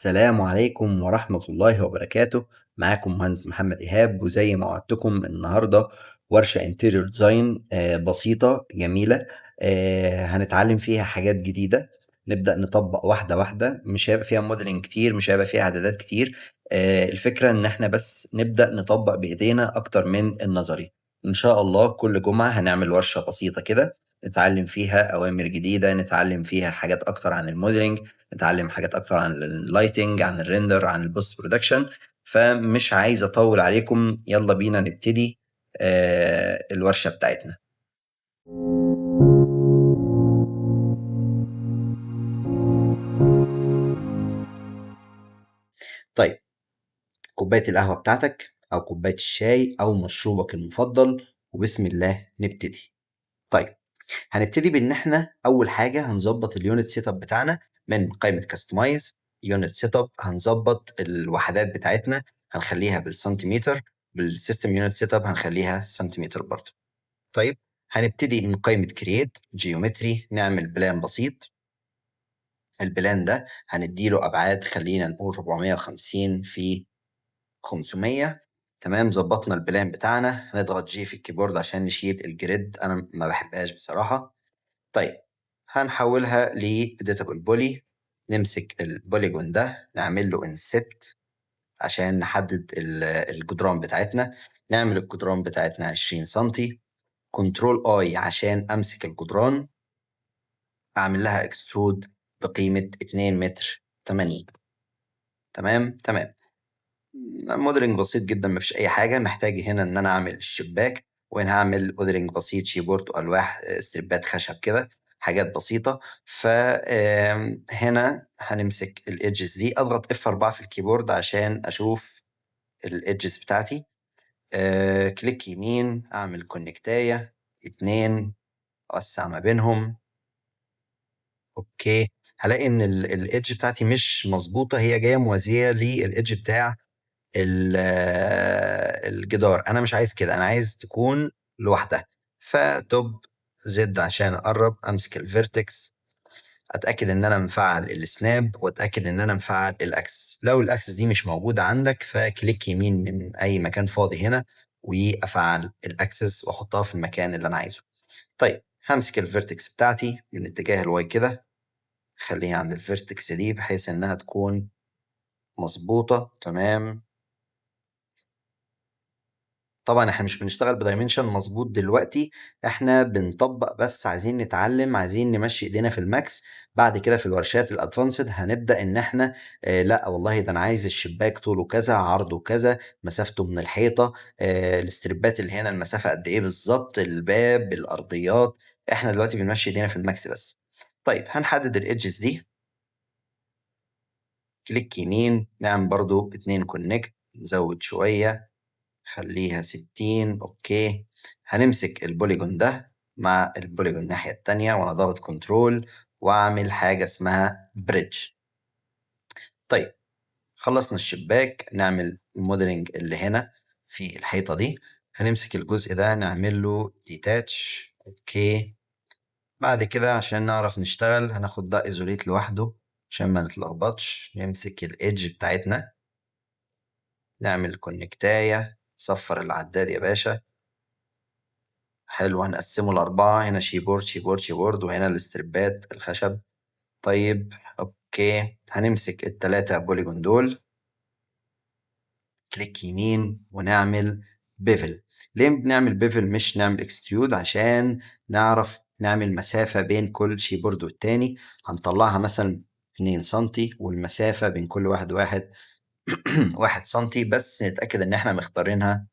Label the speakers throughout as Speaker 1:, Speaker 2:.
Speaker 1: السلام عليكم ورحمة الله وبركاته. معاكم مهندس محمد إيهاب، وزي ما وعدتكم النهاردة ورشة انتيريور ديزاين بسيطة جميلة. هنتعلم فيها حاجات جديدة. نبدأ نطبق واحدة واحدة، مش هيبقى فيها موديلنج كتير، مش هيبقى فيها إعدادات كتير. الفكرة إن احنا بس نبدأ نطبق بإيدينا أكتر من النظري. إن شاء الله كل جمعة هنعمل ورشة بسيطة كده، نتعلم فيها أوامر جديدة، نتعلم فيها حاجات أكتر عن الموديلنج، نتعلم حاجات اكتر عن اللايتنج، عن الريندر، عن البوست برودكشن. فمش عايز اطول عليكم، يلا بينا نبتدي الورشة بتاعتنا. طيب، كوباية القهوة بتاعتك او كوباية الشاي او مشروبك المفضل، وبسم الله نبتدي. طيب، هنبتدي بان احنا اول حاجة هنظبط اليونت سيت اب بتاعنا من قائمة كاستمايز يونت سيت اب. هنظبط الوحدات بتاعتنا، هنخليها بالسنتيمتر، بالسيستم يونت سيت اب هنخليها سنتيمتر برضه. طيب، هنبتدي من قائمة كرييت جيومتري، نعمل بلان بسيط. البلان ده هنديله أبعاد، خلينا نقول 450 في 500. تمام، ظبطنا البلان بتاعنا. هنضغط جي في الكيبورد عشان نشيل الجريد، أنا ما بحبهاش بصراحة. طيب، هنحولها لإديتابل بولي. نمسك البوليجون ده نعمل له انست عشان نحدد الجدران بتاعتنا. نعمل الجدران بتاعتنا 20 سنتي. كنترول اي عشان امسك الجدران، اعمل لها اكسترود بقيمة 2 متر 80. تمام تمام. موديلنج بسيط جدا، مفيش اي حاجة محتاج هنا ان انا اعمل الشباك، وهنا هعمل موديلنج بسيط، شيبورد والواح، ستريبات خشب كده، حاجات بسيطة. فهنا هنمسك الايدجز دي، اضغط F4 في الكيبورد عشان اشوف الايدجز بتاعتي. كليك يمين، اعمل كونكتاية 2، اوسع ما بينهم. اوكي، هلاقي ان الايدج بتاعتي مش مظبوطه، هي جايه موازيه للايدج بتاع الجدار. انا مش عايز كده، انا عايز تكون لوحدها. فتوب زد عشان اقرب، امسك الفيرتكس، اتاكد ان انا مفعل السناب، واتاكد ان انا مفعل الاكسس. لو الاكسس دي مش موجوده عندك، فكليك يمين من اي مكان فاضي هنا، وافعل الاكسس واحطها في المكان اللي انا عايزه. طيب، همسك الفيرتكس بتاعتي من اتجاه الواي كده، خليها عند الفيرتكس دي بحيث انها تكون مظبوطة. تمام. طبعا احنا مش بنشتغل بدايمنشن مظبوط دلوقتي، احنا بنطبق بس، عايزين نتعلم، عايزين نمشي ايدينا في الماكس. بعد كده في الورشات الادفانسد هنبدأ ان احنا لا والله، ده انا عايز الشباك طوله كذا، عرضه كذا، مسافته من الحيطة، الاستربات اللي هنا المسافة قد ايه بالظبط، الباب، الارضيات. احنا دلوقتي بنمشي ايدينا في الماكس بس. طيب، هنحدد الايدجز دي، كليك يمين، نعمل برضو 2 كونكت، نزود شوية، خليها 60. اوكي، هنمسك البوليجون ده مع البوليجون الناحية التانية، وانا ضاغط كنترول، واعمل حاجة اسمها بريدج. طيب، خلصنا الشباك، نعمل الموديلنج اللي هنا في الحيطة دي. هنمسك الجزء ده نعمل له ديتاتش. اوكي، بعد كده عشان نعرف نشتغل هناخد ده ايزوليت لوحده عشان ما نتلخبطش. نمسك الايدج بتاعتنا، نعمل كونكتاية، صفر العداد يا باشا. حلو، هنقسمه لأربعة، هنا شيبورد شيبورد شيبورد، وهنا الاستربات الخشب. طيب، اوكي، هنمسك التلاتة بوليجون دول، كليك يمين ونعمل بيفل. ليه بنعمل بيفل مش نعمل اكستريود؟ عشان نعرف نعمل مسافة بين كل شيبورد والتاني. هنطلعها مثلا 2 سنتي، والمسافة بين كل واحد 1 سنتي، بس نتأكد ان احنا مختارينها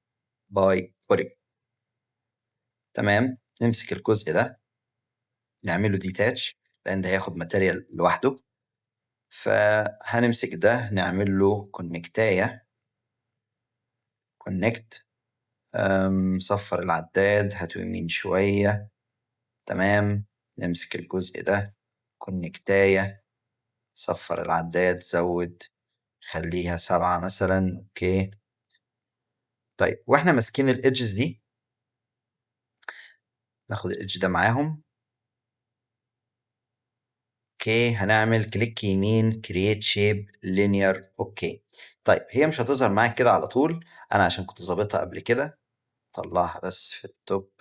Speaker 1: باي بوليجون. تمام، نمسك الجزء ده نعمله ديتاتش، لان ده هياخد ماتيريال لوحده. فهنمسك ده نعمل له كونكتاية، كونكت، صفر العداد، هاتوا يمين شوية. تمام، نمسك الجزء ده كونكتاية، صفر العداد، زود، خليها 7 مثلا. اوكي. طيب، واحنا ماسكين الإيدجز دي، ناخد الإيدج ده معاهم، اوكي، هنعمل كليك يمين create shape linear. اوكي. طيب هي مش هتظهر معاك كده على طول، انا عشان كنت ظابطها قبل كده. طلعها بس في التوب،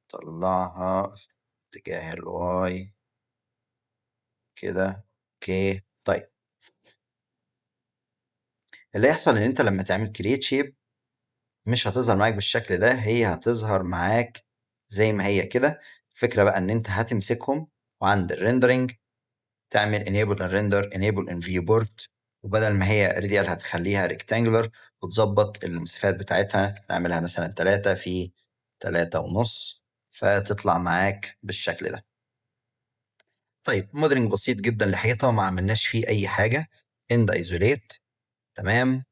Speaker 1: طلعها في اتجاه الواي كده. اوكي طيب، اللي هيحصل ان انت لما تعمل create shape مش هتظهر معاك بالشكل ده، هي هتظهر معاك زي ما هي كده. الفكرة بقى ان انت هتمسكهم وعند الريندرنج تعمل enable الريندر enable in viewport، وبدل ما هي radial هتخليها rectangular، وتظبط المسافات بتاعتها، نعملها مثلا 3 في 3.5، فتطلع معاك بالشكل ده. طيب موديلنج بسيط جدا لحيطة ما عملناش فيه أي حاجة. end isolate. تمام.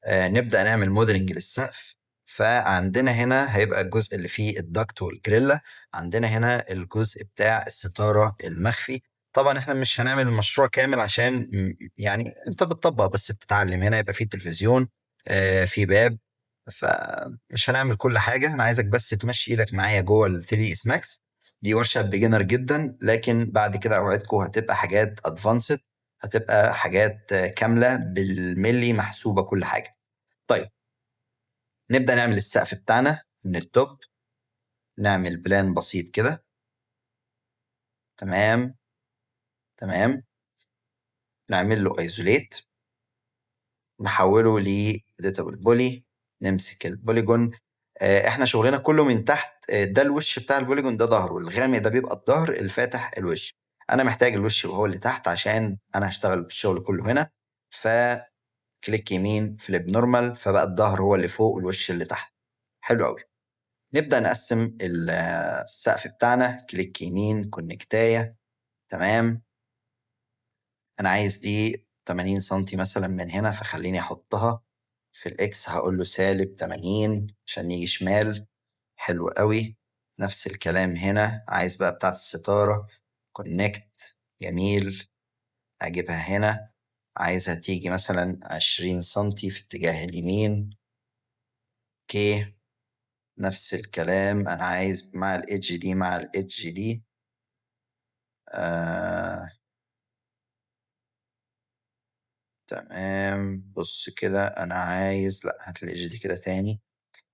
Speaker 1: نبدأ نعمل موديلنج للسقف. فعندنا هنا هيبقى الجزء اللي فيه الدكت والجريلا، عندنا هنا الجزء بتاع الستارة المخفي. طبعا احنا مش هنعمل المشروع كامل عشان يعني انت بتطبق بس بتتعلم. هنا يبقى فيه تلفزيون، في باب، فمش هنعمل كل حاجة. انا عايزك بس تمشي ايدك معايا جوه ال 3 اس ماكس. دي ورشة بيجنر جدا، لكن بعد كده اوعدكم هتبقى حاجات ادفانسد، هتبقى حاجات كاملة بالملي محسوبة كل حاجة. طيب نبدأ نعمل السقف بتاعنا من التوب، نعمل بلان بسيط كده. تمام. تمام. نعمل له ايزوليت، نحوله ل editable بولي، نمسك البوليجون. احنا شغلنا كله من تحت. ده الوش بتاع البوليجون، ده ظهره، الغامق ده بيبقى الظهر، الفاتح الوش. انا محتاج الوش وهو اللي تحت عشان انا هشتغل بالشغل كله هنا. فكليك يمين فليب نورمال، فبقى الظهر هو اللي فوق والوش اللي تحت. حلو قوي. نبدأ نقسم السقف بتاعنا. كليك يمين كونكتاية. تمام. أنا عايز دي 80 سنتي مثلا من هنا، فخليني أحطها في الإكس، هقول له -80 عشان يجي شمال. حلو قوي. نفس الكلام هنا، عايز بقى بتاعت الستارة كونكت. جميل. أجيبها هنا، عايزها تيجي مثلا 20 سنتي في اتجاه اليمين. اوكي. نفس الكلام انا عايز مع الإدج دي مع الإدج دي. تمام. بص كده، انا عايز، لا هات الإدج دي كده تاني.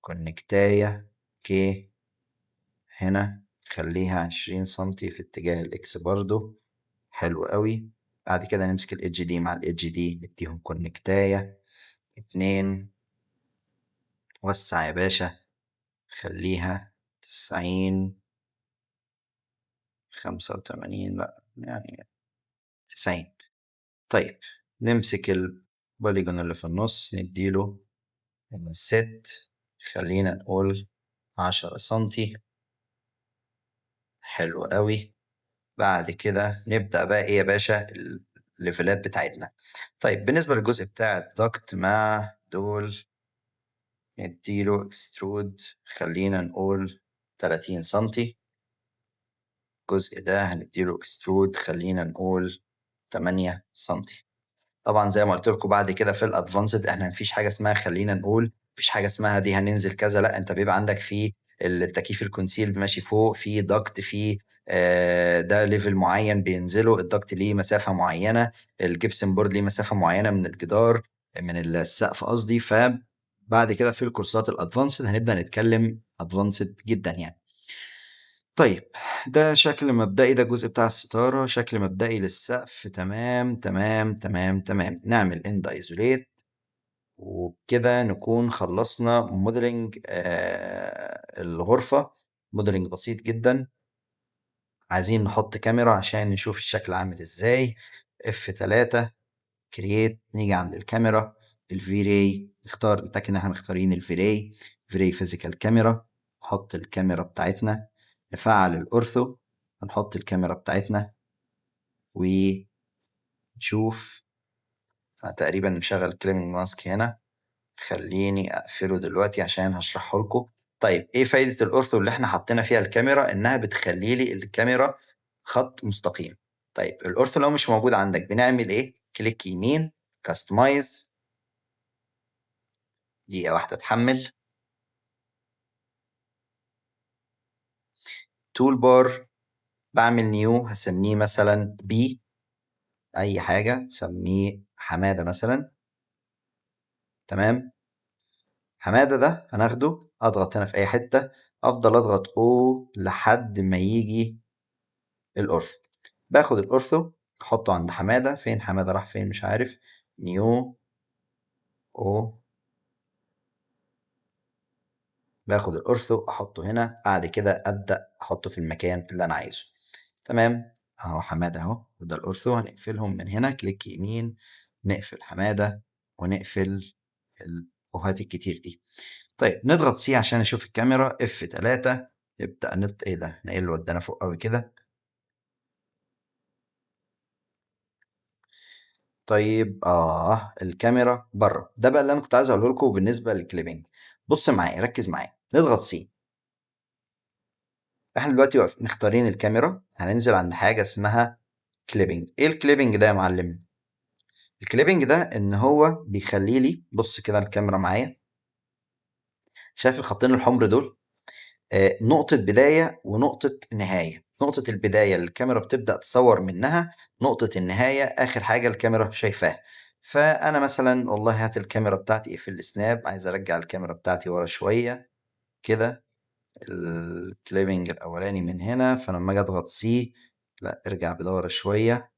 Speaker 1: كونكتاية. اوكي. هنا خليها 20 سنتي في اتجاه الإكس برضو. حلو قوي. بعد كده نمسك الإدج دي مع الإدج دي، نديهم كونكتاية 2. وسع يا باشا، خليها 90، 85، لا يعني 90. طيب نمسك البوليجون اللي في النص نديله ست، خلينا نقول 10 سنتي. حلو قوي. بعد كده نبدأ بقى ايه يا باشا، الليفلات بتاعتنا. طيب بالنسبة للجزء بتاع الضغط مع دول، نديله اكسترود، خلينا نقول 30 سنتي. الجزء ده هنديله اكسترود، خلينا نقول 8 سنتي. طبعا زي ما قلت لكم بعد كده في الادفانسد احنا مفيش حاجه اسمها خلينا نقول، مفيش حاجه اسمها دي هننزل كذا، لا انت بيبقى عندك في التكييف الكونسيلد ماشي فوق، في ضغط، في ده ليفل معين بينزله الضغط، ليه مسافه معينه، الجبسن بورد ليه مسافه معينه من الجدار، من السقف قصدي. فبعد كده في الكورسات الادفانسد هنبدا نتكلم ادفانسد جدا يعني. طيب ده شكل مبدئي، ده الجزء بتاع الستارة، شكل مبدئي للسقف. تمام تمام تمام تمام. نعمل اند ايزوليت، وبكده نكون خلصنا موديلنج الغرفة. موديلنج بسيط جدا. عايزين نحط كاميرا عشان نشوف الشكل عامل ازاي. F3 كرييت، نيجي عند الكاميرا، الفي راي نختار، نتأكد ان احنا مختارين الفي راي، في راي فيزيكال كاميرا. نحط الكاميرا بتاعتنا، نفعل الأورثو، ونحط الكاميرا بتاعتنا ونشوف. أنا تقريبا مشغل كليمنج ماسك هنا، خليني أقفله دلوقتي عشان هشرحه لكم. طيب إيه فايدة الأورثو اللي إحنا حطينا فيها الكاميرا؟ إنها بتخلي لي الكاميرا خط مستقيم. طيب الأورثو لو مش موجود عندك بنعمل إيه؟ كليك يمين، كاستمايز. دقيقة واحدة تحمل. تول بار، بعمل نيو هسميه مثلا بي، اي حاجة سميه حمادة مثلا. تمام. حمادة ده هناخده اضغط هنا في اي حتة، افضل اضغط او لحد ما يجي الأورثو. باخد الأورثو أحطه عند حمادة، فين حمادة راح فين مش عارف. نيو أو، باخد الأورثو أحطه هنا، بعد كده أبدأ أحطه في المكان اللي أنا عايزه. تمام. أهو حمادة أهو، وده الأورثو. هنقفلهم من هنا، كليك يمين نقفل حمادة ونقفل الأوهات الكتير دي. طيب نضغط سي عشان نشوف الكاميرا، اف 3 يبدأ ايه ده، ايه اللي ودانا فوق قوي كده. طيب الكاميرا بره، ده بقى اللي انا كنت عايز اقوله لكم بالنسبه للكليبنج. بص معايا، ركز معايا، نضغط سي. احنا دلوقتي مختارين الكاميرا، هننزل عند حاجه اسمها كليبنج. ايه الكليبنج ده يا معلم؟ الكليبنج ده ان هو بيخلي لي، بص كده الكاميرا معايا، شايف الخطين الحمر دول؟ نقطة بداية ونقطة نهاية. نقطة البداية اللي الكاميرا بتبدأ تصور منها، نقطة النهاية آخر حاجة الكاميرا شايفاها. فأنا مثلا والله هات الكاميرا بتاعتي في السناب، عايز أرجع الكاميرا بتاعتي ورا شوية كده، الكليبنج الأولاني من هنا، فأنا لما أجي أضغط سي، لا ارجع بدورة شوية،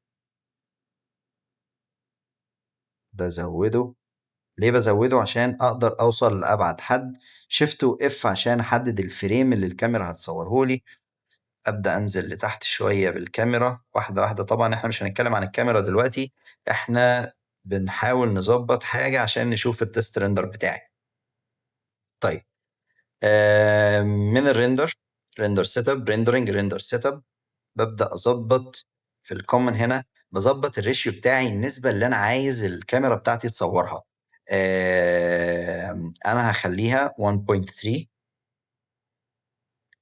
Speaker 1: ده زوده. ليه بزوده؟ عشان أقدر أوصل لأبعد حد. شيفت وإف عشان أحدد الفريم اللي الكاميرا هتصورهولي. ابدا انزل لتحت شويه بالكاميرا واحده واحده. طبعا احنا مش هنتكلم عن الكاميرا دلوقتي، احنا بنحاول نظبط حاجه عشان نشوف التست ريندر بتاعي. طيب من الريندر، ريندر سيت اب، ريندرنج، ريندر سيت اب، ببدا اظبط في الكومن هنا، بظبط الريشيو بتاعي النسبه اللي انا عايز الكاميرا بتاعتي تصورها. انا هخليها 1.3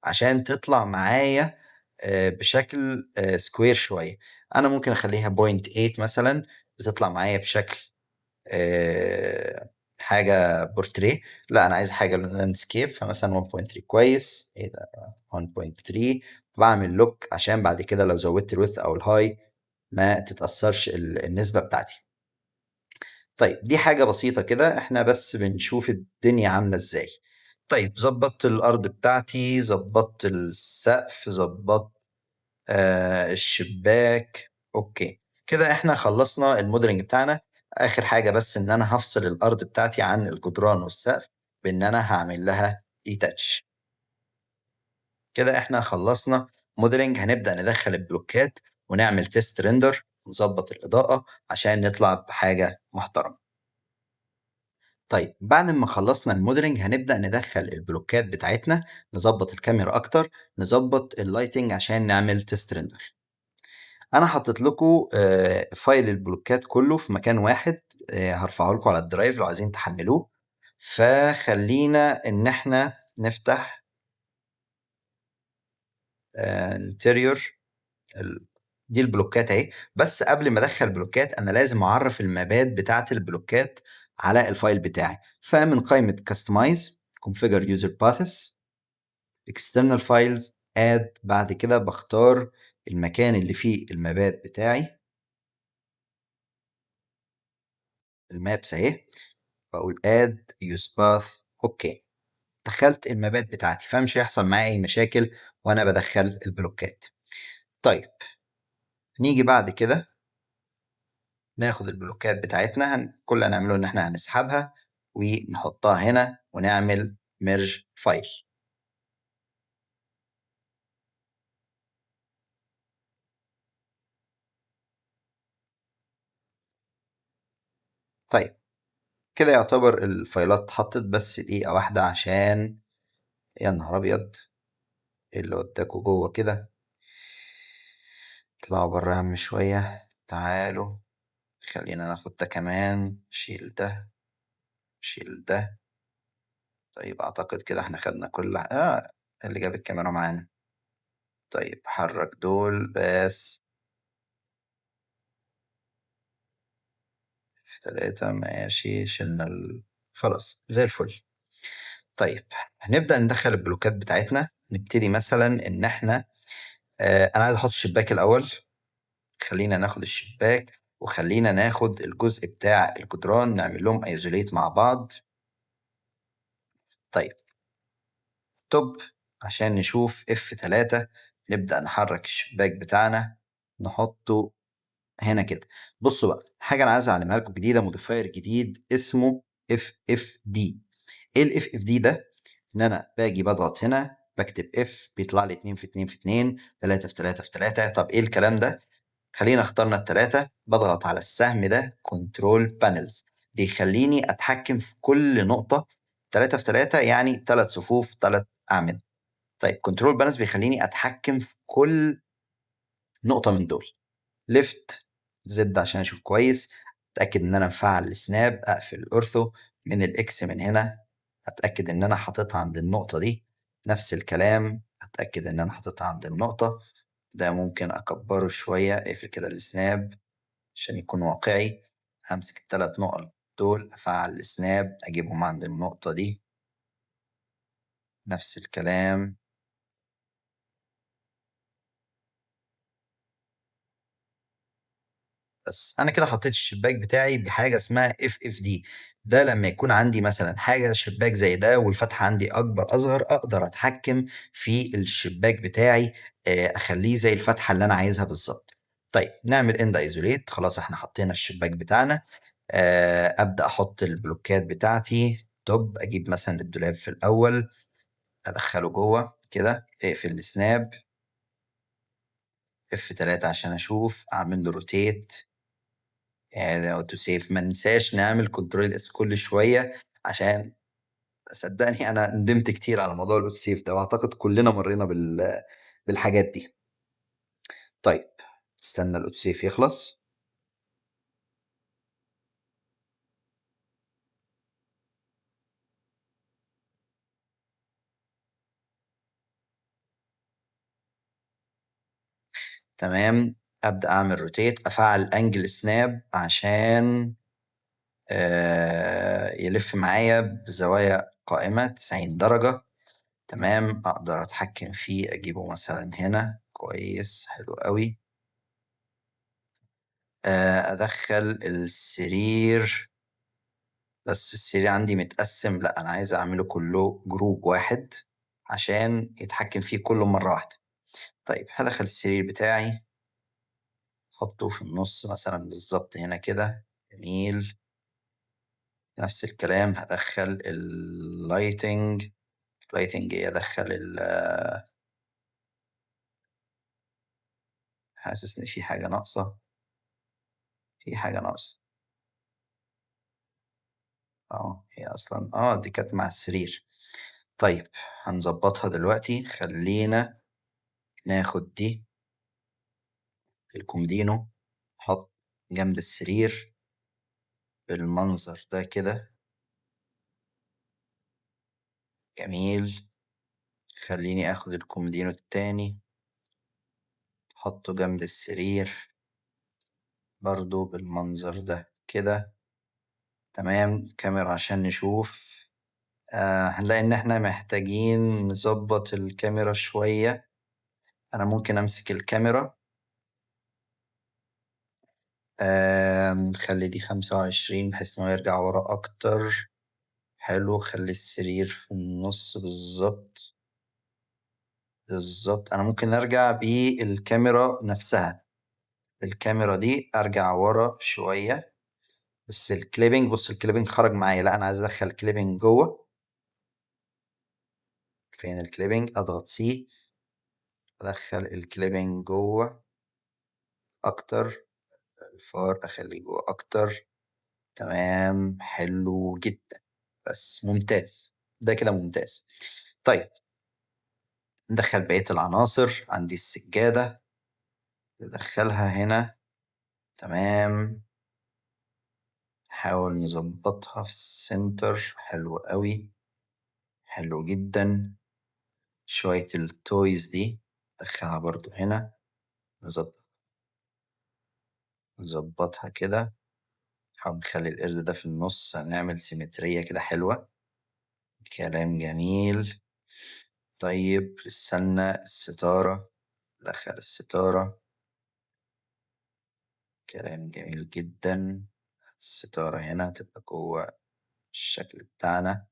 Speaker 1: عشان تطلع معايا بشكل سكوير شوية. أنا ممكن أخليها 0.8 مثلا، بتطلع معايا بشكل حاجة بورتريه. لا أنا عايز حاجة لاندسكيب، فمثلا 1.3 كويس. إيه ده 1.3؟ بعمل لوك عشان بعد كده لو زودت الويث أو الهاي ما تتأثرش النسبة بتاعتي. طيب دي حاجة بسيطة كده، احنا بس بنشوف الدنيا عاملة ازاي. طيب ظبطت الأرض بتاعتي، ظبطت السقف، ظبطت الشباك. اوكي كده احنا خلصنا الموديلنج بتاعنا. اخر حاجة بس ان انا هفصل الارض بتاعتي عن الجدران والسقف بان انا هعمل لها ديتاتش. كده احنا خلصنا موديلنج. هنبدأ ندخل البلوكات ونعمل تيست ريندر، نظبط الإضاءة عشان نطلع بحاجة محترمة. طيب بعد ما خلصنا الموديلنج هنبدأ ندخل البلوكات بتاعتنا، نظبط الكاميرا اكتر، نظبط اللايتنج عشان نعمل تيست ريندر. انا حطيت لكم فايل البلوكات كله في مكان واحد، هرفعه لكم على الدرايف لو عايزين تحملوه. فخلينا ان احنا نفتح انتريور. دي البلوكات اهي. بس قبل ما ادخل بلوكات انا لازم اعرف المابات بتاعه البلوكات على الفايل بتاعي. فمن قائمه كاستمايز، configure user paths، external files، add، بعد كده بختار المكان اللي فيه المابات بتاعي، المابس اهي، بقول add use path. اوكي دخلت المابات بتاعتي، فمش هيحصل معايا اي مشاكل وانا بدخل البلوكات. طيب نيجي بعد كده ناخد البلوكات بتاعتنا، كل اللي هنعمله ان احنا هنسحبها ونحطها هنا ونعمل ميرج فايل. طيب كده يعتبر الفايلات اتحطت، بس دقيقة واحدة عشان يا نهار ابيض ايه اللي وداكوا جوه كده. اطلعوا بره يا عم شوية، تعالوا خلينا ناخد ده كمان، شيل ده، شيل ده. طيب اعتقد كده احنا خدنا كل اللي جاب الكاميرا معانا. طيب حرك دول بس في 3 ماشي، شلنا خلاص زي الفل. طيب هنبدأ ندخل البلوكات بتاعتنا. نبتدي مثلا ان احنا أنا عايز أحط الشباك الأول. خلينا ناخد الشباك وخلينا ناخد الجزء بتاع الجدران نعمل لهم ايزوليت مع بعض. طيب توب عشان نشوف F3 نبدأ نحرك الشباك بتاعنا نحطه هنا كده. بصوا بقى حاجة أنا عايز أعلمها لكم جديدة، موديفاير جديد اسمه FFD. إيه ال FFD ده؟ إن أنا باجي بضغط هنا بكتب F بيطلع لي 2 في 2 في 2 3 في 3 في 3. طب إيه الكلام ده؟ خلينا اخترنا التلاتة، بضغط على السهم ده كنترول بانلز بيخليني اتحكم في كل نقطة. 3 في 3 يعني 3 صفوف 3 اعمدة. طيب كنترول بانلز بيخليني اتحكم في كل نقطة من دول. ليفت زد عشان اشوف كويس، اتاكد ان انا مفعل السناب، اقفل الاورثو من الاكس من هنا، اتاكد ان انا حاططها عند النقطة دي. نفس الكلام اتاكد ان انا حاططها عند النقطة. ده ممكن اكبره شوية، اقفل كده السناب عشان يكون واقعي. همسك التلات نقط دول أفعل السناب أجيبهم عند النقطة دي. نفس الكلام. بس أنا كده حطيت الشباك بتاعي بحاجة اسمها FFD. ده لما يكون عندي مثلا حاجة شباك زي ده والفتحة عندي أكبر أصغر أقدر أتحكم في الشباك بتاعي، أخليه زي الفتحة اللي أنا عايزها بالظبط. طيب نعمل اند ايزوليت. خلاص احنا حطينا الشباك بتاعنا. ابدا احط البلوكات بتاعتي. توب اجيب مثلا الدولاب في الاول ادخله جوه كده، اقفل السناب. F3 عشان اشوف اعمل له روتيت يعني اوتو سيف. ما ننساش نعمل كنترول اس كل شويه عشان صدقني انا ندمت كتير على موضوع الاوتو سيف ده، واعتقد كلنا مرينا بالحاجات دي. طيب استنى الاوتو سيف يخلص. تمام. ابدا اعمل روتيت، افعل انجل سناب عشان يلف معايا بزوايا قائمة 90 درجة. تمام أقدر أتحكم فيه أجيبه مثلا هنا كويس حلو قوي. أدخل السرير، بس السرير عندي متقسم، لأ أنا عايز أعمله كله جروب واحد عشان يتحكم فيه كله مرة واحدة. طيب هدخل السرير بتاعي أحطه في النص مثلا بالظبط هنا كده. جميل. نفس الكلام هدخل اللايتنج. لايتنج ايه ادخل حاسس ان في حاجة ناقصة. في حاجة ناقصة. هي اصلا دي كانت مع السرير. طيب هنظبطها دلوقتي. خلينا ناخد دي الكومدينو نحط جنب السرير بالمنظر ده كده. جميل. خليني اخد الكومدينو التاني احطه جنب السرير برضو بالمنظر ده كده. تمام. كاميرا عشان نشوف. هنلاقي ان احنا محتاجين نظبط الكاميرا شوية. انا ممكن امسك الكاميرا. خلي دي 25 بحيث انه يرجع ورا اكتر. حلو. خلي السرير في النص بالظبط. بالظبط انا ممكن ارجع بالكاميرا نفسها. الكاميرا دي ارجع ورا شوية. بس الكليبنج، بص الكليبنج خرج معايا، لا انا عايز ادخل الكليبنج جوه. فين الكليبنج؟ اضغط سي ادخل الكليبنج جوه اكتر. الفار اخليه جوه اكتر. تمام حلو جدا. بس ممتاز. ده كده ممتاز. طيب ندخل بقية العناصر. عندي السجادة ندخلها هنا. تمام. نحاول نظبطها في السنتر. حلو قوي. حلو جدا. شوية التويز دي ندخلها برضو هنا. نظبط نظبطها كده. نحاول نخلي القرد ده في النص، نعمل سيمترية كده حلوة. كلام جميل. طيب لسه لنا الستارة ندخل الستارة. كلام جميل جدا. الستارة هنا تبقى جوه الشكل بتاعنا.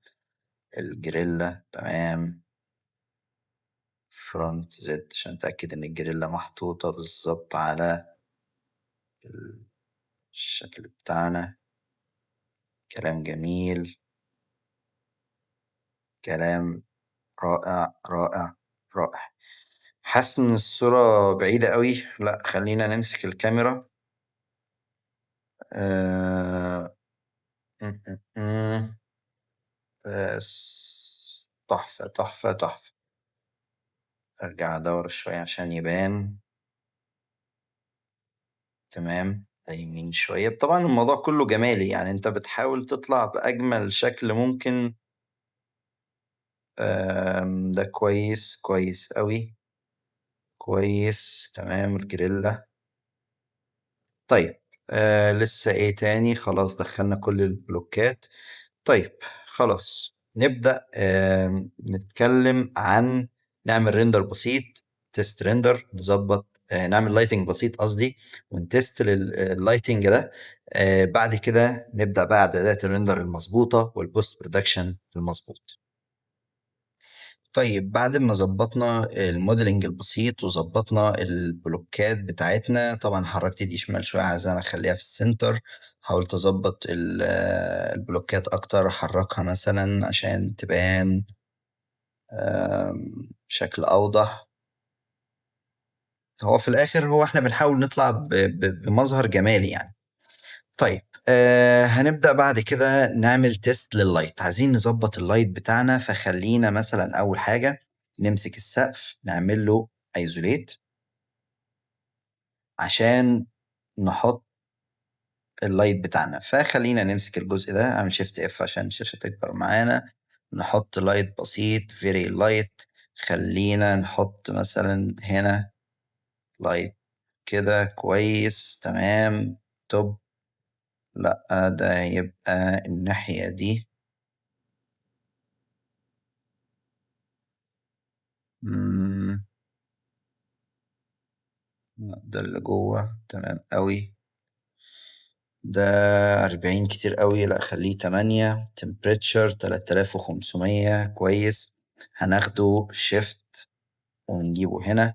Speaker 1: الجريلا تمام. فرونت زد عشان نتأكد إن الجريلا محطوطة بالظبط على الشكل بتاعنا. كلام جميل. كلام رائع رائع رائع. حاسس إن الصورة بعيدة قوي، لأ خلينا نمسك الكاميرا. آه... م- م- م. بس تحفة تحفة تحفة. أرجع أدور شوية عشان يبان. تمام. ده يمين شوية. طبعا الموضوع كله جمالي، يعني أنت بتحاول تطلع بأجمل شكل ممكن. ده كويس كويس قوي. كويس تمام. الجريلا. طيب. لسه ايه تاني؟ خلاص دخلنا كل البلوكات. طيب. خلاص نبدأ نتكلم عن نعمل ريندر بسيط. تيست ريندر نظبط. نعمل لايتنج بسيط قصدي، ونتست اللايتنج ده. بعد كده نبدأ بقى اعدادات الريندر المظبوطة والبوست برودكشن المظبوط. طيب بعد ما ظبطنا الموديلنج البسيط وظبطنا البلوكات بتاعتنا، طبعا حركت دي شمال شوية عايز انا اخليها في السنتر. حاولت اظبط البلوكات اكتر، احركها مثلا عشان تبان بشكل اوضح. هو في الاخر هو احنا بنحاول نطلع بمظهر جمالي يعني. طيب هنبدأ بعد كده نعمل تيست لللايت. عايزين نظبط اللايت بتاعنا، فخلينا مثلا أول حاجة نمسك السقف نعمل له ايزوليت عشان نحط اللايت بتاعنا. فخلينا نمسك الجزء ده، اعمل شيفت اف عشان الشاشة تكبر معانا. نحط لايت بسيط فيري لايت. خلينا نحط مثلا هنا لايت كده كويس تمام. توب. لا ده يبقى الناحية دي. مم. ده اللي جوه تمام قوي. ده 40 كتير قوي، لا خليه 8. temperature 3500 كويس. هناخده shift ونجيبه هنا.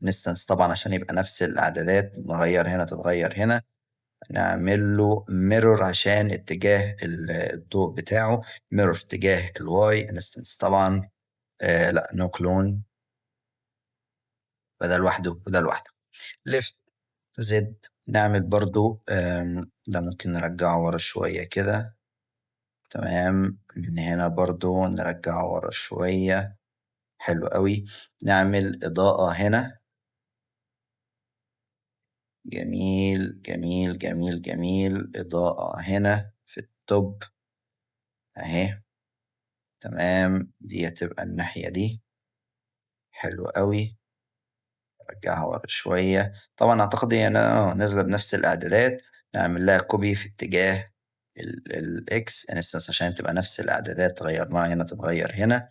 Speaker 1: نستنس طبعا عشان يبقى نفس الإعدادات، نغير هنا تتغير هنا. نعمل له mirror عشان اتجاه الضوء بتاعه. mirror في اتجاه الواي. انستنس طبعا. لا نو كلون. فده لوحده وده لوحده. ليفت زد. نعمل برضو ده ممكن نرجعه ورا شوية كده. تمام. من هنا برضو نرجعه ورا شوية. حلو قوي. نعمل إضاءة هنا. جميل جميل جميل جميل. إضاءة هنا في التوب أهي. تمام. دي هتبقى الناحية دي. حلو قوي. نرجعها ورا شوية. طبعا أعتقد هي نازلة بنفس الإعدادات. نعمل لها كوبي في اتجاه الاكس انستنس عشان تبقى نفس الاعدادات. غيرناها هنا تتغير هنا.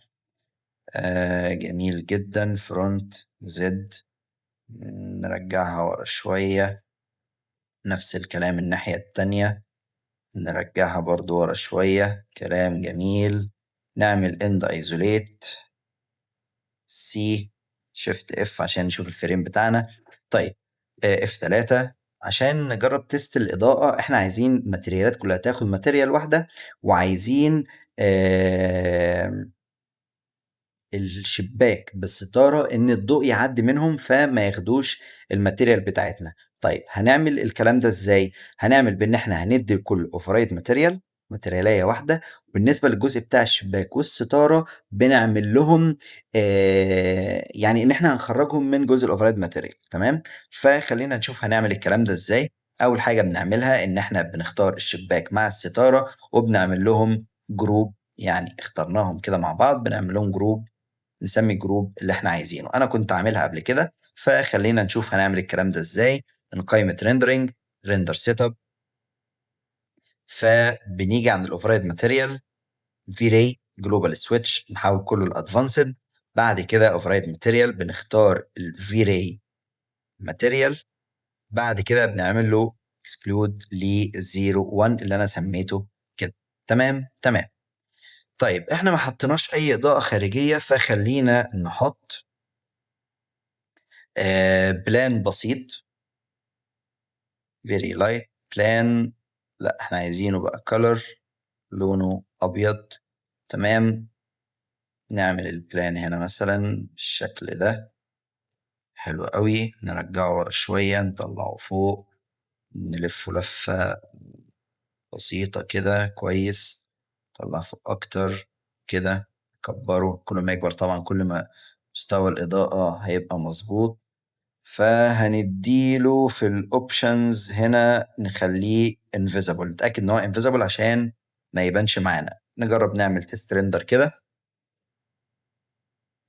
Speaker 1: جميل جدا. فرونت زد. نرجعها ورا شوية. نفس الكلام الناحية التانية. نرجعها برضو ورا شوية. كلام جميل. نعمل اند ايزوليت. سي. شيفت اف عشان نشوف الفريم بتاعنا. طيب. اف 3 عشان نجرب تيست الإضاءة. احنا عايزين ماتريالات كلها تاخد ماتريال واحدة، وعايزين الشباك بالستارة ان الضوء يعدي منهم فما ياخدوش الماتيريال بتاعتنا. طيب هنعمل الكلام ده ازاي؟ هنعمل بان احنا هندي لكل اوفرايت ماتيريالية واحدة. وبالنسبة للجزء بتاع الشباك والستارة بنعمل لهم يعني ان احنا هنخرجهم من جزء الاوفرايت ماتيريال. تمام. فخلينا نشوف هنعمل الكلام ده ازاي. اول حاجة بنعملها ان احنا بنختار الشباك مع الستارة وبنعمل لهم جروب. يعني اخترناهم كده مع بعض بنعمل لهم جروب. نسمي الجروب اللي احنا عايزينه. انا كنت عاملها قبل كده، فخلينا نشوف هنعمل الكلام ده ازاي. من قائمة ريندرنج ريندر سيت اب. فبنيجي عند الاوفرايد ماتيريال في راي جلوبال سويتش نحول كله الادفانسد. بعد كده اوفرايد ماتيريال بنختار الفي راي material. بعد كده بنعمل له exclude ل 0 1 اللي انا سميته كده. تمام تمام. طيب احنا ما حطيناش اي اضاءة خارجية، فخلينا نحط بلان بسيط very light plan. لا احنا عايزينه بقى color لونه ابيض. تمام. نعمل البلان هنا مثلا بالشكل ده. حلو قوي. نرجعه ورا شوية، نطلعه فوق، نلفه لفة بسيطة كده. كويس. نطلعه فوق أكتر كده. نكبره. كل ما يكبر طبعا كل ما مستوى الإضاءة هيبقى مظبوط. فهنديله في الأوبشنز هنا نخليه invisible. نتأكد إن هو invisible عشان ما يبانش معانا. نجرب نعمل تيست ريندر كده.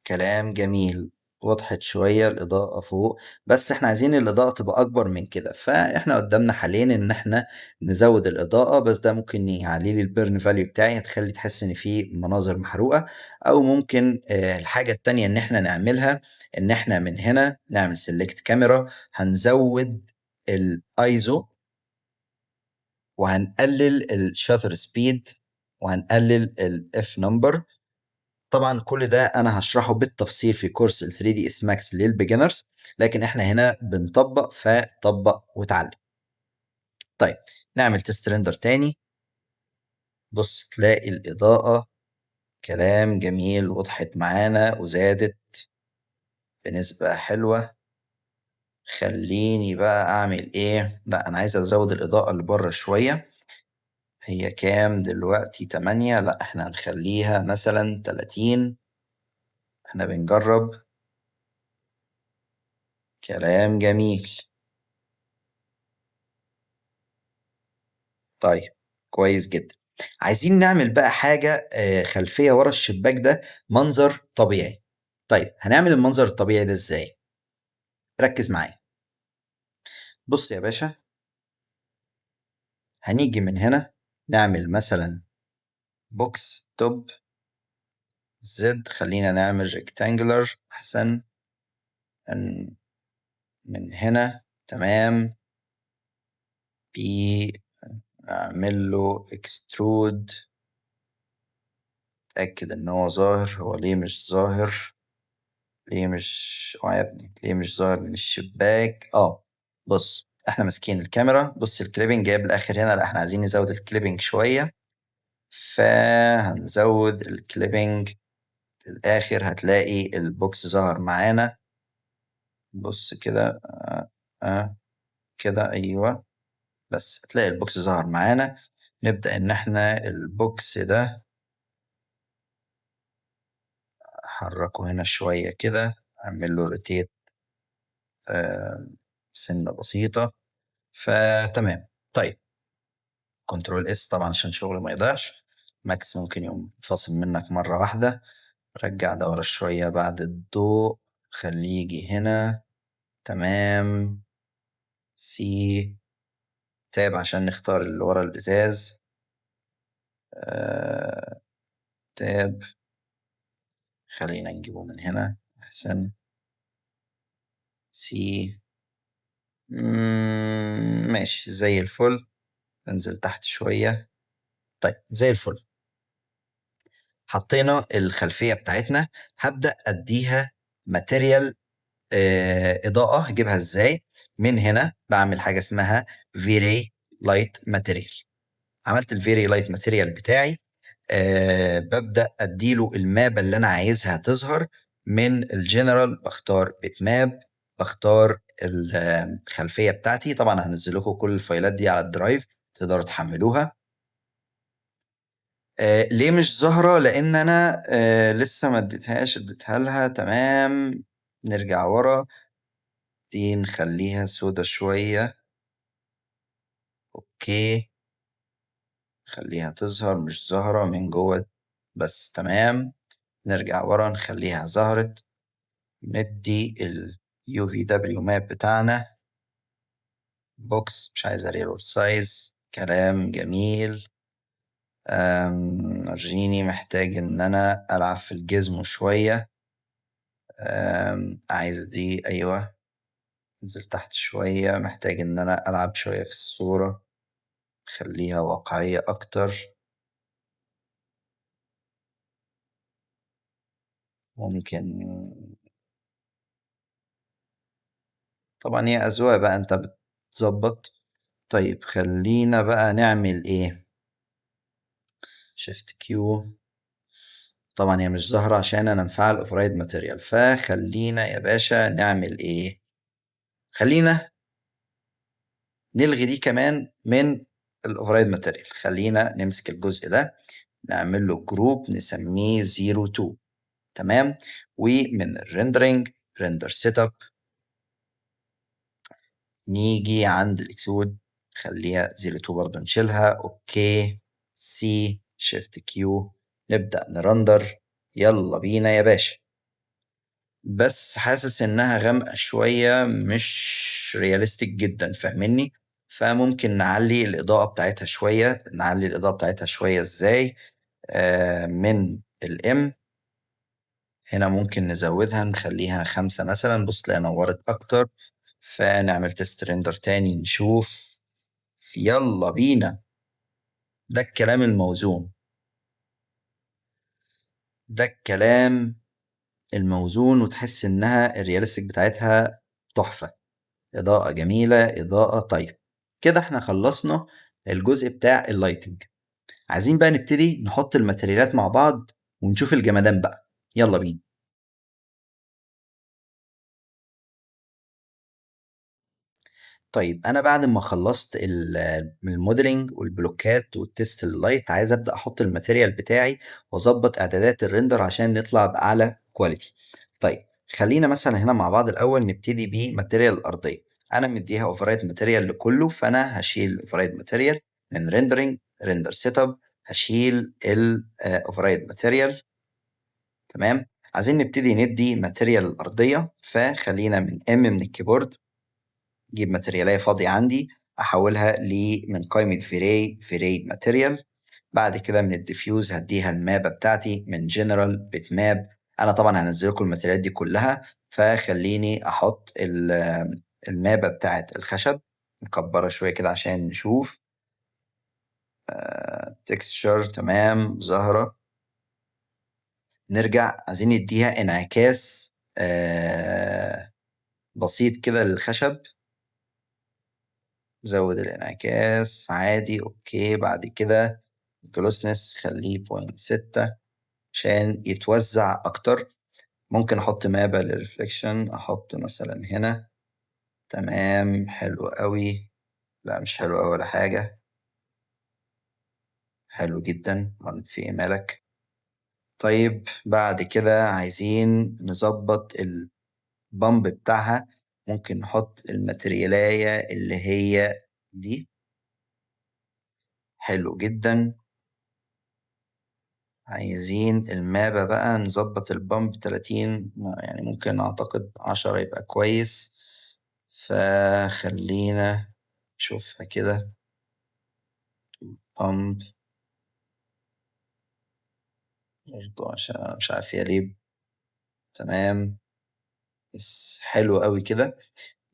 Speaker 1: كلام جميل. وضحت شوية الإضاءة فوق، بس احنا عايزين الإضاءة تبقى أكبر من كده. فاحنا قدامنا حالين إن احنا نزود الإضاءة، بس ده ممكن يعلي لي البيرن فاليو بتاعي، هتخلي تحس إن في مناظر محروقة. أو ممكن الحاجة التانية إن احنا نعملها إن احنا من هنا نعمل سيلكت كاميرا، هنزود الأيزو، وهنقلل الشاتر سبيد، وهنقلل الاف نمبر. طبعا كل ده انا هشرحه بالتفصيل في كورس ال 3 دي اس ماكس للبيجنرز، لكن احنا هنا بنطبق، فطبق وتعلم. طيب نعمل تيست ريندر تاني. بص تلاقي الاضاءة كلام جميل وضحت معانا وزادت بنسبة حلوة. خليني بقى اعمل ايه؟ لا انا عايز ازود الاضاءة اللي بره شوية. هي كام دلوقتي؟ 8. لا احنا هنخليها مثلا 30. احنا بنجرب. كلام جميل. طيب كويس جدا. عايزين نعمل بقى حاجة خلفية ورا الشباك ده، منظر طبيعي. طيب هنعمل المنظر الطبيعي ده ازاي؟ ركز معايا. بص يا باشا، هنيجي من هنا نعمل مثلا بوكس توب زد. خلينا نعمل ريكتانجلر احسن. من هنا. تمام. بي نعمل له اكسترود. اتأكد ان هو ظاهر. هو ليه مش ظاهر؟ ليه مش يا ابني ليه مش ظاهر من الشباك؟ بص احنا ماسكين الكاميرا. بص الكليبنج جايب الاخر هنا. لا احنا عايزين نزود الكليبنج شوية، فهنزود الكليبنج للاخر. هتلاقي البوكس ظهر معانا. بص كده. كده ايوه. بس هتلاقي البوكس ظهر معانا. نبدأ ان احنا البوكس ده حركه هنا شوية كده. اعمل له روتيت سنة بسيطة. فتمام. طيب كنترول اس طبعا عشان شغل ما يضيعش. ماكس ممكن يقوم فاصل منك مرة واحدة. رجع ده ورا شوية بعد الضوء. خليه يجي هنا. تمام. سي تاب عشان نختار اللي ورا الإزاز. تاب. خلينا نجيبه من هنا أحسن. سي. ماشي زي الفل. انزل تحت شوية. طيب زي الفل. حطينا الخلفية بتاعتنا. هبدأ أديها ماتيريال إضاءة. هجيبها إزاي؟ من هنا بعمل حاجة اسمها Very Light Material. عملت الفيري لايت ماتيريال بتاعي. ببدأ أديله الماب اللي أنا عايزها تظهر. من الجنرال بختار بيت ماب. بختار الخلفية بتاعتي. طبعا هنزل لكم كل الفايلات دي على الدرايف، تقدروا تحملوها. ليه مش ظاهرة؟ لأن أنا لسه ما اديتهاش. اديتها لها. تمام. نرجع ورا. دي نخليها سودا شوية. اوكي. خليها تظهر. مش ظاهرة من جوه بس. تمام. نرجع ورا نخليها ظهرت. ندي ال UVW ماب بتاعنا بوكس. مش عايز ريلود سايز. كلام جميل. وريني محتاج ان انا العب في الجزم شوية. عايز دي. ايوه. انزل تحت شوية، محتاج ان انا العب شوية في الصورة، خليها واقعية اكتر. ممكن، طبعا هي اذواق بقى، انت بتظبط. طيب خلينا بقى نعمل ايه؟ شيفت كيو. طبعا هي مش ظاهرة عشان انا مفعل اوفرايد ماتيريال، فخلينا يا باشا نعمل ايه؟ خلينا نلغي دي كمان من الاوفرايد ماتيريال. خلينا نمسك الجزء ده، نعمل له جروب نسميه 02. تمام. ومن الريندرنج، ريندر سيت اب، نيجي عند الاكسود، خليها 02 برضه نشيلها. اوكي، سي شيفت كيو، نبدأ نرندر. يلا بينا يا باشا. بس حاسس انها غامقة شوية، مش رياليستيك جدا، فاهمني؟ فممكن نعلي الإضاءة بتاعتها شوية. نعلي الإضاءة بتاعتها شوية ازاي؟ من الام، هنا ممكن نزودها نخليها 5 مثلا. بص تلاقي نورت أكتر. فنعمل تيست ريندر تاني نشوف. يلا بينا. ده الكلام الموزون. ده الكلام الموزون، وتحس إنها الرياليستيك بتاعتها تحفة. إضاءة جميلة، إضاءة. طيب كده احنا خلصنا الجزء بتاع اللايتنج. عايزين بقى نبتدي نحط الماتريالات مع بعض ونشوف الجمدان بقى. يلا بينا. طيب انا بعد ما خلصت الموديلنج والبلوكات والتست اللايت، عايز ابدا احط الماتيريال بتاعي واظبط اعدادات الريندر عشان نطلع باعلى كواليتي. طيب خلينا مثلا هنا مع بعض الاول نبتدي بماتيريال الارضيه. انا مديها اوفرايد ماتيريال لكله، فانا هشيل الاوفرايد ماتيريال من ريندرنج، ريندر سيت اب، هشيل الاوفرايد ماتيريال. تمام. عايزين نبتدي ندي ماتيريال الارضيه، فخلينا من ام من الكيبورد، اجيب ماتريالية فاضية عندي، احولها من قائمة فيري ماتيريال. بعد كده من الديفيوز هديها المابة بتاعتي من جنرال بيت ماب. انا طبعا هنزل لكم الماتريالات دي كلها، فخليني احط المابة بتاعت الخشب. نكبرها شوية كده عشان نشوف. تكستشر تمام، ظاهرة. نرجع، عايزين نديها انعكاس بسيط كده للخشب. زود الانعكاس عادي. اوكي، بعد كده الكلوسنس خليه 0.6 عشان يتوزع اكتر. ممكن احط مابة للريفليكشن، احط مثلا هنا. تمام، حلو قوي. لا مش حلو قوي ولا حاجة، حلو جدا. في إيه مالك؟ طيب بعد كده عايزين نظبط البامب بتاعها. ممكن نحط الماتريالاية اللي هي دي. حلو جدا. عايزين المابة بقى نظبط البامب 30، يعني ممكن أعتقد 10 يبقى كويس. فخلينا نشوفها كده. بامب برضو عشان أنا مش عارف هي ليه. تمام، بس حلو قوي كده.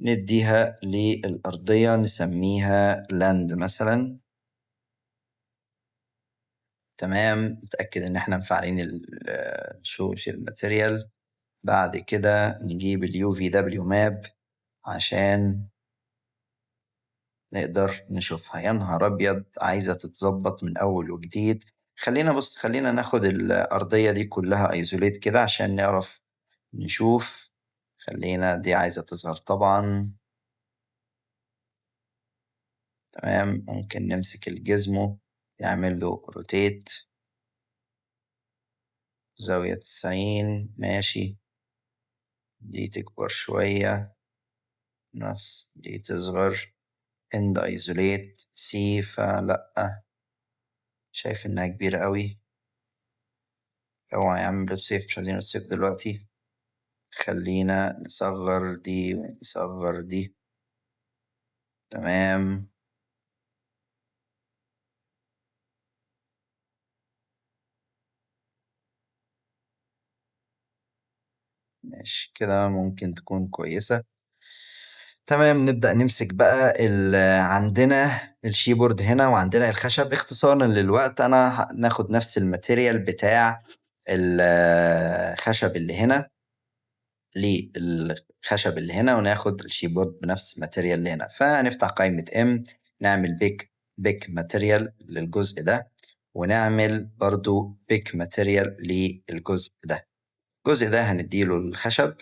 Speaker 1: نديها للأرضية نسميها لاند مثلا. تمام، نتأكد إن احنا مفعلين الشو شيل ماتيريال. بعد كده نجيب اليو في دبليو ماب عشان نقدر نشوفها. يا نهار أبيض، عايزة تتظبط من أول وجديد. خلينا ناخد الأرضية دي كلها ايزوليت كده عشان نعرف نشوف. خلينا دي عايزة تظهر طبعا. تمام، ممكن نمسك الجزمو يعمل له روتيت زاوية 90. ماشي، دي تكبر شوية، نفس دي تصغر. اند ايزوليت سي، فلأ، شايف انها كبيرة قوي. اوعى يا عم لوت سيف، مش عايزين لوت سيف دلوقتي. خلينا نصغر دي ونصغر دي. تمام. ماشي كده، ممكن تكون كويسة. تمام، نبدأ نمسك بقى عندنا الشيبورد هنا وعندنا الخشب. اختصارا للوقت أنا ناخد نفس الماتيريال بتاع الخشب اللي هنا للخشب اللي هنا، وناخد الشيبورد بنفس الماتيريال اللي هنا. فهنفتح قائمة ام، نعمل بيك ماتيريال للجزء ده، ونعمل برضو بيك ماتيريال للجزء ده. الجزء ده هنديله الخشب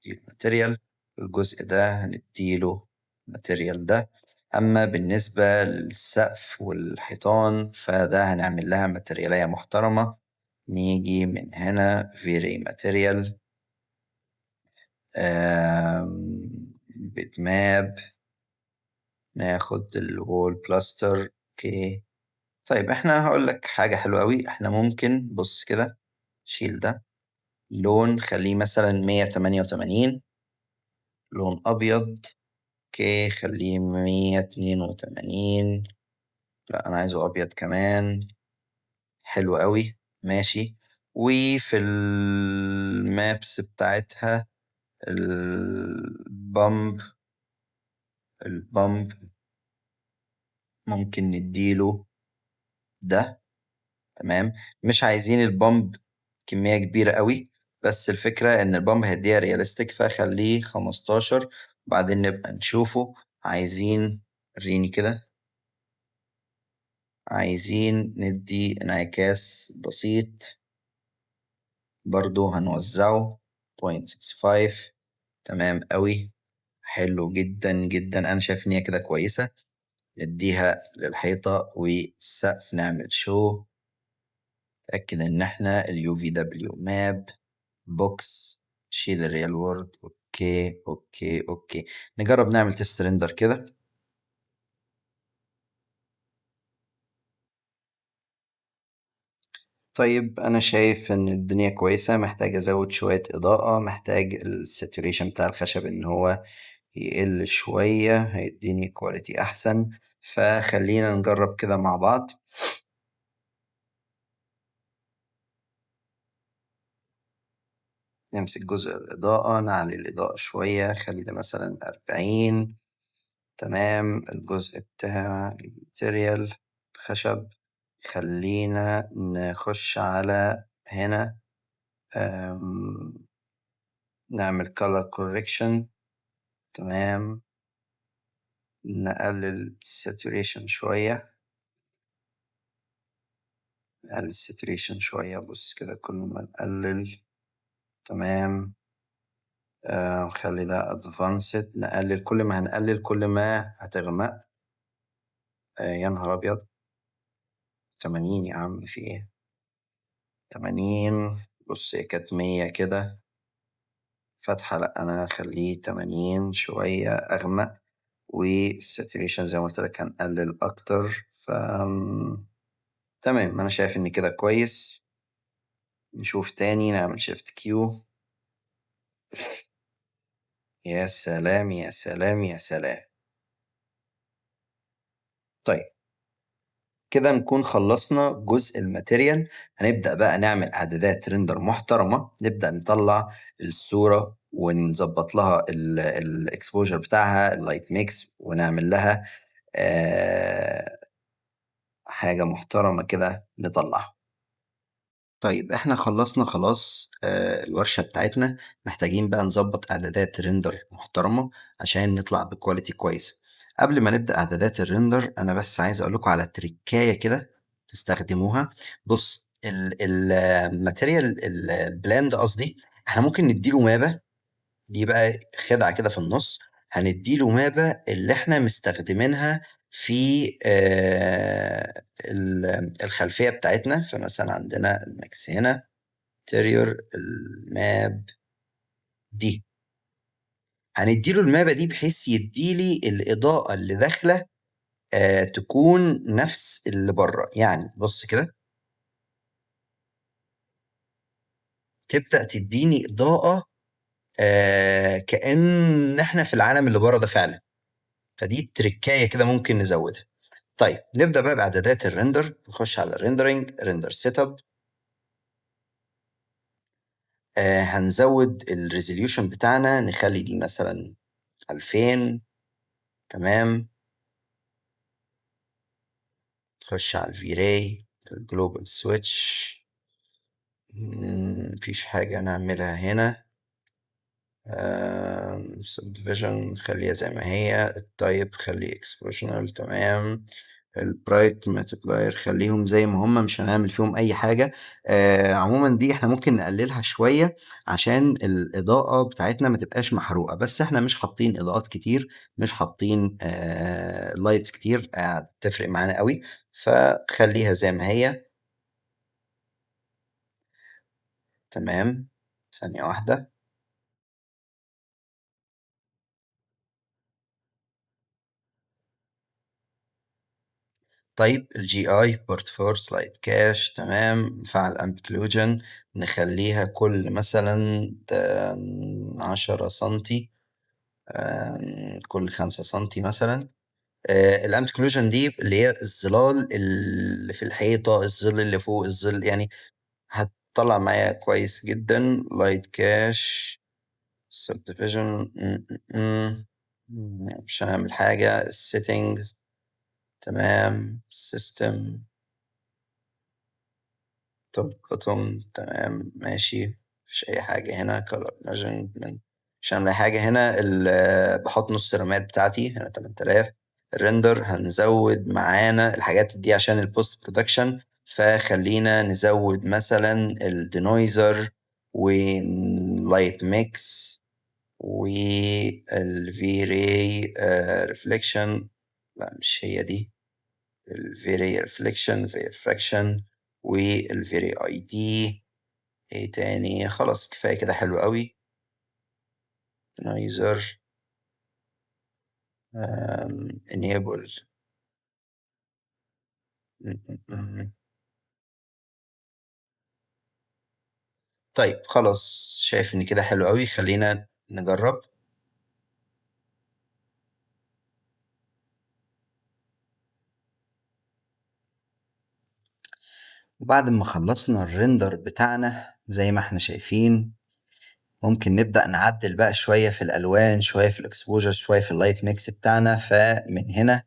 Speaker 1: دي الماتيريال، الجزء ده هنديله الماتيريال ده. أما بالنسبة للسقف والحيطان فده هنعمل لها ماتيريالية محترمة. نيجي من هنا فيري ماتيريال، بيتماب، ناخد الوول بلاستر. اوكي، طيب احنا هقول لك حاجة حلوة أوي. احنا ممكن بص كده، شيل ده لون، خليه مثلا 188 لون أبيض. اوكي، خليه 182. لا أنا عايزه أبيض كمان. حلو أوي، ماشي. وفي المابس بتاعتها البامب ممكن نديله ده. تمام، مش عايزين البامب كمية كبيرة قوي، بس الفكرة ان البامب هيديها رياليستيك، فخليه 15 وبعدين نبقى نشوفه. عايزين وريني كده، عايزين ندي انعكاس بسيط برضو هنوزعه 0.65. تمام قوي، حلو جدا جدا. انا شايف ان هي كده كويسة. نديها للحيطة والسقف، نعمل شو. تأكد ان احنا اليو في دبليو ماب بوكس، شيل الريال وورد. اوكي اوكي اوكي، نجرب نعمل تيست ريندر كده. طيب انا شايف ان الدنيا كويسة، محتاج ازود شوية اضاءة، محتاج الساتوريشن بتاع الخشب ان هو يقل شوية، هيديني كواليتي احسن. فخلينا نجرب كده مع بعض. نمسك جزء الإضاءة، نعلي الإضاءة شوية، خلي ده مثلا 40. تمام، الجزء بتاع الماتيريال خشب، خلينا نخش على هنا. نعمل color correction. تمام، نقلل saturation شوية، نقلل saturation شوية. بص كده كل ما نقلل. تمام، نخلي ده advanced، نقلل. كل ما هنقلل كل ما هتغمق. يا نهار أبيض، 80 يا عم، في إيه؟ 80. بص هي كانت 100 كده فاتحة، لأ أنا هخليه 80 شوية أغمق. والساتوريشن زي ما قلت لك هنقلل أكتر. تمام، أنا شايف إن كده كويس. نشوف تاني، نعمل شيفت كيو. يا سلام يا سلام يا سلام. طيب كده نكون خلصنا جزء الماتيريال. هنبدأ بقى نعمل إعدادات ريندر محترمة. نبدأ نطلع الصورة ونظبط لها الاكسبوجر بتاعها، اللايت ميكس، ونعمل لها حاجة محترمة كده نطلعها. طيب احنا خلصنا خلاص الورشة بتاعتنا. محتاجين بقى نظبط اعدادات ريندر محترمة عشان نطلع بكواليتي كويسة. قبل ما نبدأ اعدادات الريندر انا بس عايز اقول لكم على تريكاية كده تستخدموها. بص الماتيريال البلاند قصدي، احنا ممكن نديله مابة. دي بقى خدعة كده في النص. هنديله مابة اللي احنا مستخدمينها في الخلفية بتاعتنا. فمثلا عندنا الماكس هنا، interior الماب دي، هنديله المابة دي بحيث يديلي الإضاءة اللي داخلة تكون نفس اللي بره. يعني بص كده، تبدأ تديني إضاءة كأن احنا في العالم اللي بره ده فعلا. فدي تريكاية كده ممكن نزودها. طيب نبدأ بقى بإعدادات الريندر. نخش على الريندرينج، ريندر سيت اب. هنزود الريزوليوشن بتاعنا، نخلي دي مثلا 2000. تمام. نخش على الفي راي، الجلوبال سويتش. مفيش حاجة نعملها هنا. subdivision خليها زي ما هي، التايب خليه expressional. تمام. البرايت مالتبلاير خليهم زي ما هم، مش هنعمل فيهم اي حاجة. عموما دي احنا ممكن نقللها شوية عشان الإضاءة بتاعتنا ما تبقاش محروقة، بس احنا مش حاطين إضاءات كتير، مش حاطين لايتس كتير تفرق معانا قوي، فخليها زي ما هي. تمام. ثانية واحدة. طيب الجي اي بورت فور سلايد كاش. تمام. نفعل امبلوجن، نخليها كل مثلا 10 سنتي، كل 5 سنتي مثلا. الامبلوجن دي اللي هي الظلال اللي في الحيطة، الظل اللي فوق الظل يعني، هتطلع معايا كويس جدا. لايت كاش سبديفيجن، مش هنعمل حاجة. السيتنجز. تمام. سيستم توب بوتوم. تمام ماشي. مفيش أي حاجة هنا. color measurement مش هنعمل أي حاجة هنا. بحط نص الرامات بتاعتي هنا 8000. الريندر هنزود معانا الحاجات دي عشان البوست برودكشن، فخلينا نزود مثلا الدينويزر واللايت ميكس والفي راي ريفليكشن. لا مش هي دي. الفيري ريفليكشن، في ريفراكشن، والفيري اي دي. ايه تاني؟ خلاص كفايه كده، حلو قوي. نايزر enable. طيب خلاص، شايف ان كده حلو قوي، خلينا نجرب. وبعد ما خلصنا الريندر بتاعنا زي ما احنا شايفين، ممكن نبدأ نعدل بقى شوية في الألوان، شوية في الإكسبوجر، شوية في اللايت ميكس بتاعنا. فمن هنا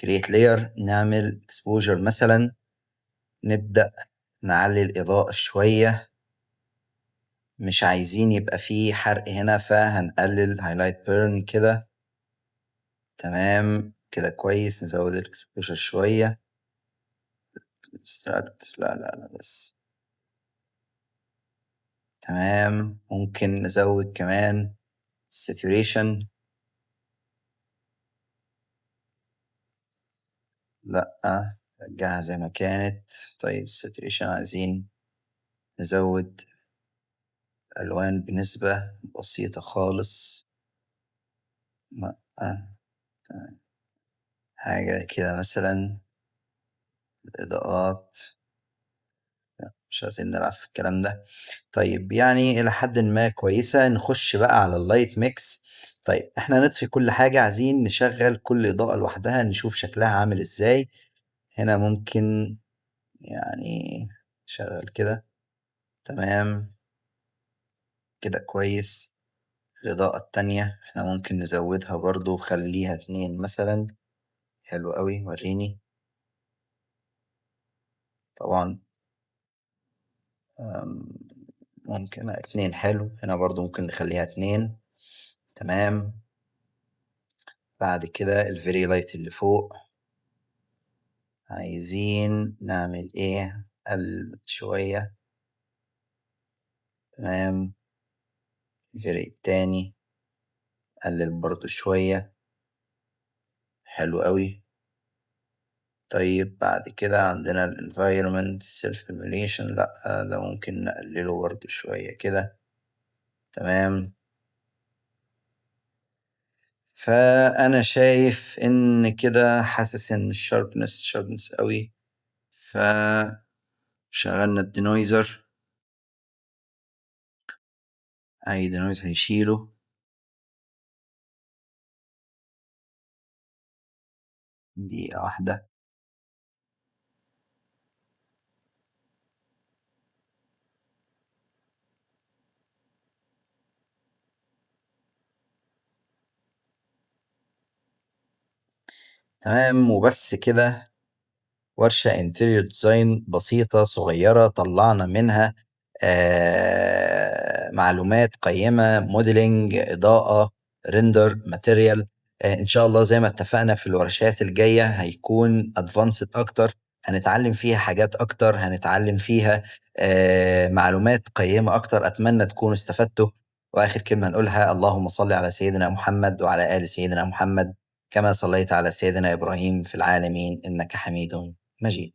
Speaker 1: create layer، نعمل exposure مثلا، نبدأ نعلي الإضاءة شوية. مش عايزين يبقى فيه حرق هنا، فهنقلل highlight burn كده. تمام كده كويس. نزود الاكسبوجر شوية. extract، لا لا لا بس. تمام. ممكن نزود كمان saturation. لا، رجعها زي ما كانت. طيب saturation عايزين نزود ألوان بنسبة بسيطة خالص. لا، حاجة كده مثلا. الإضاءات، مش عايزين نلعب في الكلام ده. طيب يعني إلى حد ما كويسة. نخش بقى على اللايت ميكس. طيب احنا نطفي كل حاجة، عايزين نشغل كل إضاءة لوحدها، نشوف شكلها عامل ازاي. هنا ممكن يعني شغل كده. تمام كده كويس. الإضاءة التانية احنا ممكن نزودها برضو، خليها 2 مثلا. حلو قوي، وريني. طبعا أم، ممكن 2 حلو. هنا برضو ممكن نخليها 2. تمام. بعد كده الفيري لايت اللي فوق، عايزين نعمل ايه؟ شوية. تمام. الفيري التاني قلل برضو شوية. حلو قوي. طيب بعد كده عندنا ال environment self emulation، لأ ده ممكن نقلله برضو شوية كده. تمام. فأنا شايف إن كده، حاسس إن الشاربنس قوي. فشغلنا الدينويزر، أي دينويز هيشيله. دقيقة واحدة. تمام وبس كده. ورشة انتيريور ديزاين بسيطة صغيرة طلعنا منها معلومات قيمة، موديلنج، إضاءة، ريندر، ماتيريال. إن شاء الله زي ما اتفقنا في الورشات الجاية هيكون أدفانسد أكتر، هنتعلم فيها حاجات أكتر، هنتعلم فيها معلومات قيمة أكتر. أتمنى تكونوا استفدتوا. وآخر كلمة نقولها: اللهم صل على سيدنا محمد وعلى آل سيدنا محمد كما صليت على سيدنا إبراهيم في العالمين إنك حميد مجيد.